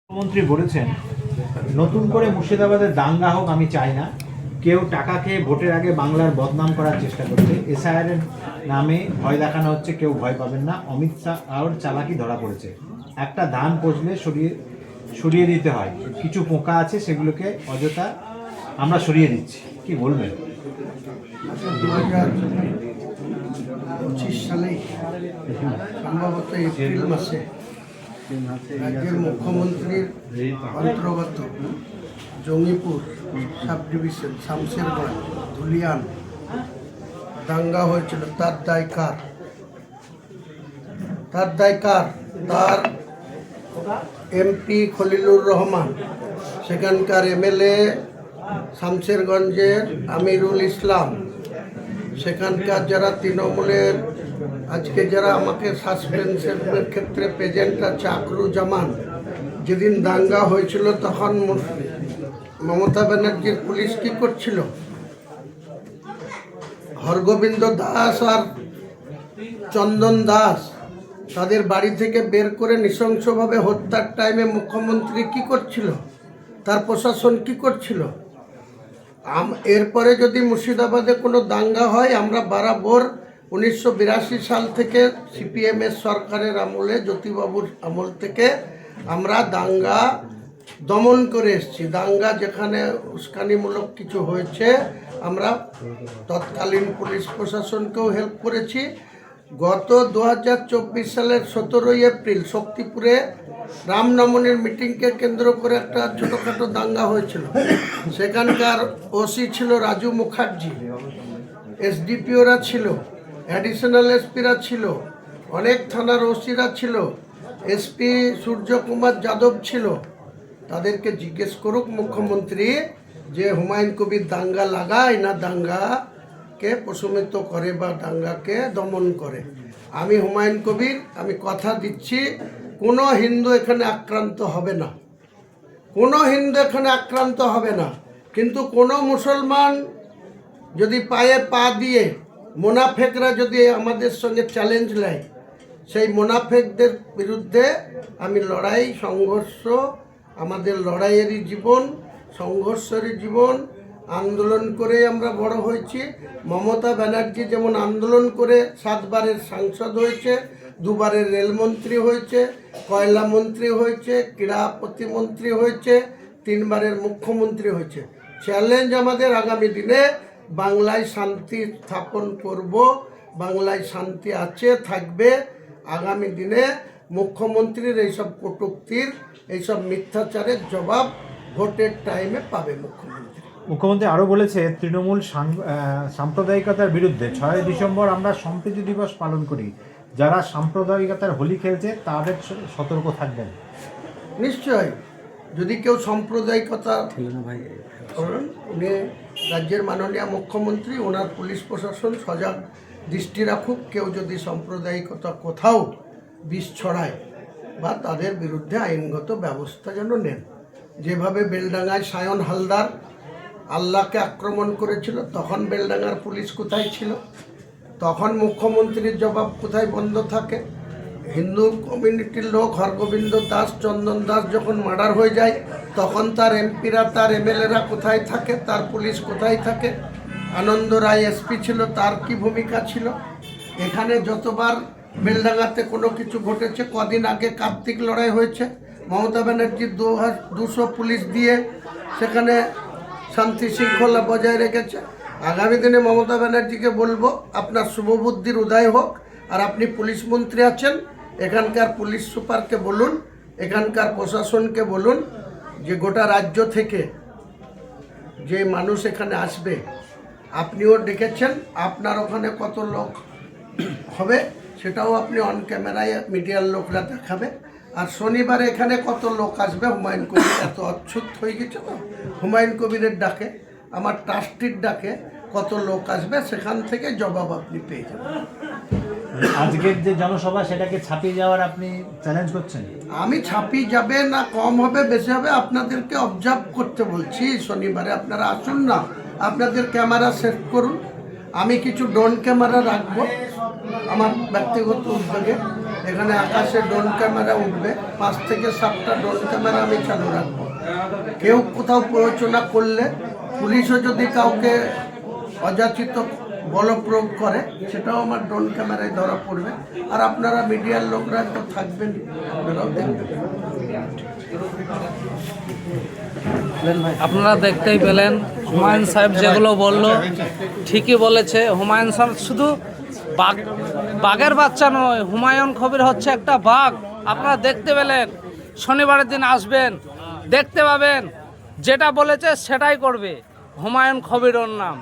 মুখ্যমন্ত্রী বলেছেন নতুন করে মুর্শিদাবাদের দাঙ্গা হোক আমি চাই না। কেউ টাকা খেয়ে ভোটের আগে বাংলার বদনাম করার চেষ্টা করছে। এসআইআর এর নামে ভয় দেখানো হচ্ছে, কেউ ভয় পাবেন না। অমিত শাহর চালাকি ধরা পড়েছে। একটা ধান পচলে সরিয়ে দিতে হয়, কিছু পোকা আছে সেগুলোকে অযথা আমরা সরিয়ে দিচ্ছি। কি বলবেন? 2025 সালে সম্ভবত এপ্রিল মাসে রাজ্যের মুখ্যমন্ত্রীর অন্তর্গত জঙ্গিপুর সাব ডিভিশন, শামশেরগঞ্জ, ধুলিয়ান দাঙ্গা হয়েছিল। তার দায় কার? তার এমপি খলিলুর রহমান, সেখানকার এমএলএ শামশেরগঞ্জের আমিরুল ইসলাম, সেখানকার যারা তৃণমূলের আজকে যারা আমাকে সাসপেন্সের ক্ষেত্রে প্রেজেন্ট আছে, আকরুজ্জামান। যেদিন দাঙ্গা হয়েছিল তখন মমতা ব্যানার্জির পুলিশ কি করছিল? হরগোবিন্দ দাস আর চন্দন দাস তাদের বাড়ি থেকে বের করে নৃশংসভাবে হত্যার টাইমে মুখ্যমন্ত্রী কি করছিল? তার প্রশাসন কি করছিল? এরপরে যদি মুর্শিদাবাদে কোনো দাঙ্গা হয়, আমরা বরাবর 1982 সাল থেকে সিপিএমের সরকারের আমলে, জ্যোতিবাবুর আমল থেকে আমরা দাঙ্গা দমন করে এসেছি। দাঙ্গা যেখানে উস্কানিমূলক কিছু হয়েছে, আমরা তৎকালীন পুলিশ প্রশাসনকেও হেল্প করেছি। গত 2024 সালের 17 এপ্রিল শক্তিপুরে রামনবমীর মিটিংকে কেন্দ্র করে একটা ছোটোখাটো দাঙ্গা হয়েছিল। সেখানকার ওসি ছিল রাজু মুখার্জি, এসডিপিওরা ছিল, অ্যাডিশনাল এসপিরা ছিল, অনেক থানার ওসিরা ছিল, এসপি সূর্যকুমার যাদব ছিল। তাদেরকে জিজ্ঞেস করুক মুখ্যমন্ত্রী যে হুমায়ুন কবির দাঙ্গা লাগায় না দাঙ্গাকে প্রশমিত করে বা দাঙ্গাকে দমন করে। আমি হুমায়ুন কবির, আমি কথা দিচ্ছি কোনো হিন্দু এখানে আক্রান্ত হবে না, কোনো হিন্দু এখানে আক্রান্ত হবে না। কিন্তু কোনো মুসলমান যদি পায়ে পা দিয়ে মোনাফেকরা যদি আমাদের সঙ্গে চ্যালেঞ্জ নেয়, সেই মোনাফেকদের বিরুদ্ধে আমি লড়াই, সংঘর্ষ, আমাদের লড়াইয়েরই জীবন, সংঘর্ষেরই জীবন। আন্দোলন করে আমরা বড় হয়েছি। মমতা ব্যানার্জি যেমন আন্দোলন করে 7 বারের সাংসদ হয়েছে, 2 বারের রেলমন্ত্রী হয়েছে, কয়লা মন্ত্রী হয়েছে, ক্রীড়া প্রতিমন্ত্রী হয়েছে, 3 বারের মুখ্যমন্ত্রী হয়েছে। চ্যালেঞ্জ আমাদের আগামী দিনে বাংলায় শান্তি স্থাপন করব। বাংলায় শান্তি আছে, থাকবে। আগামী দিনে মুখ্যমন্ত্রীর এইসব কটূক্তির, এইসব মিথ্যাচারের জবাব ভোটের টাইমে পাবে মুখ্যমন্ত্রী আরও বলেছে তৃণমূল সাম্প্রদায়িকতার বিরুদ্ধে 6 ডিসেম্বর আমরা সম্প্রীতি দিবস পালন করি। যারা সাম্প্রদায়িকতার হোলি খেলছে তাদের সতর্ক থাকবেন। নিশ্চয়, যদি কেউ সাম্প্রদায়িকতা, উনি রাজ্যের মাননীয় মুখ্যমন্ত্রী, ওনার পুলিশ প্রশাসন সজাগ দৃষ্টি রাখুক। কেউ যদি সাম্প্রদায়িকতা কোথাও বিষ ছড়ায় বা তাদের বিরুদ্ধে আইনগত ব্যবস্থা যেন নেন। যেভাবে বেলডাঙ্গায় সায়ন হালদার আল্লাহকে আক্রমণ করেছিল, তখন বেলডাঙ্গার পুলিশ কোথায় ছিল? তখন মুখ্যমন্ত্রীর জবাব কোথায় বন্ধ থাকে? হিন্দু কমিউনিটির লোক হরগোবিন্দ দাস, চন্দন দাস যখন মার্ডার হয়ে যায়, তখন তার এমপিরা, তার এমএলএরা কোথায় থাকে? তার পুলিশ কোথায় থাকে? আনন্দ রায় এসপি ছিল, তার কি ভূমিকা ছিল? এখানে যতবার বেলডাঙ্গাতে কোনো কিছু ঘটেছে, কদিন আগে কার্তিক লড়াই হয়েছে, মমতা ব্যানার্জির 200 পুলিশ দিয়ে সেখানে শান্তি শৃঙ্খলা বজায় রেখেছে। আগামী দিনে মমতা ব্যানার্জিকে বলবো, আপনার শুভবুদ্ধির উদয় হোক। আর আপনি পুলিশ মন্ত্রী আছেন, এখানকার পুলিশ সুপারকে বলুন, এখানকার প্রশাসনকে বলুন যে গোটা রাজ্য থেকে যে মানুষ এখানে আসবে, আপনিও ডেকেছেন, আপনার ওখানে কত লোক হবে সেটাও আপনি অন ক্যামেরায় মিডিয়ার লোকরা দেখাবে। আর শনিবারে এখানে কত লোক আসবে, হুমায়ুন কবির এত অচ্ছুত হয়ে গেছে তো, হুমায়ুন কবিরের ডাকে, আমার ট্রাস্টির ডাকে কত লোক আসবে, সেখান থেকে জবাব আপনি পেয়ে যাবেন। আজকের যে জনসভা সেটাকে ছাপিয়ে যাওয়ার আপনি চ্যালেঞ্জ করছেন? আমি ছাপিয়ে যাবে না, কম হবে বেশি হবে আপনাদেরকে অবজার্ভ করতে বলছি। শনিবারে আপনারা আসুন না, আপনাদের ক্যামেরা সেট করুন। আমি কিছু ড্রোন ক্যামেরা রাখবো আমার ব্যক্তিগত উদ্যোগে। এখানে আকাশে ড্রোন ক্যামেরা উঠবে, 5 থেকে 7টা ড্রোন ক্যামেরা আমি চালু রাখবো। কেউ কোথাও প্ররোচনা করলে, পুলিশও যদি কাউকে অযাচিত বলপ্রয়োগ করে, সেটাও আমার ড্রোন ক্যামেরায় ধরা পড়বে। আর আপনারা মিডিয়ার লোকরা তো থাকবেন, আপনারাও দেখবেন। আপনারা দেখতেই পেলেন হুমায়ুন সাহেব যেগুলো বলল ঠিকই বলেছে। হুমায়ুন সাহেব শুধু বাঘের বাচ্চা নয়, হুমায়ুন কবির হচ্ছে একটা বাঘ। আপনারা দেখতে পেলেন, শনিবারের দিন আসবেন, দেখতে পাবেন যেটা বলেছে সেটাই করবে। হুমায়ুন কবির ওর নাম।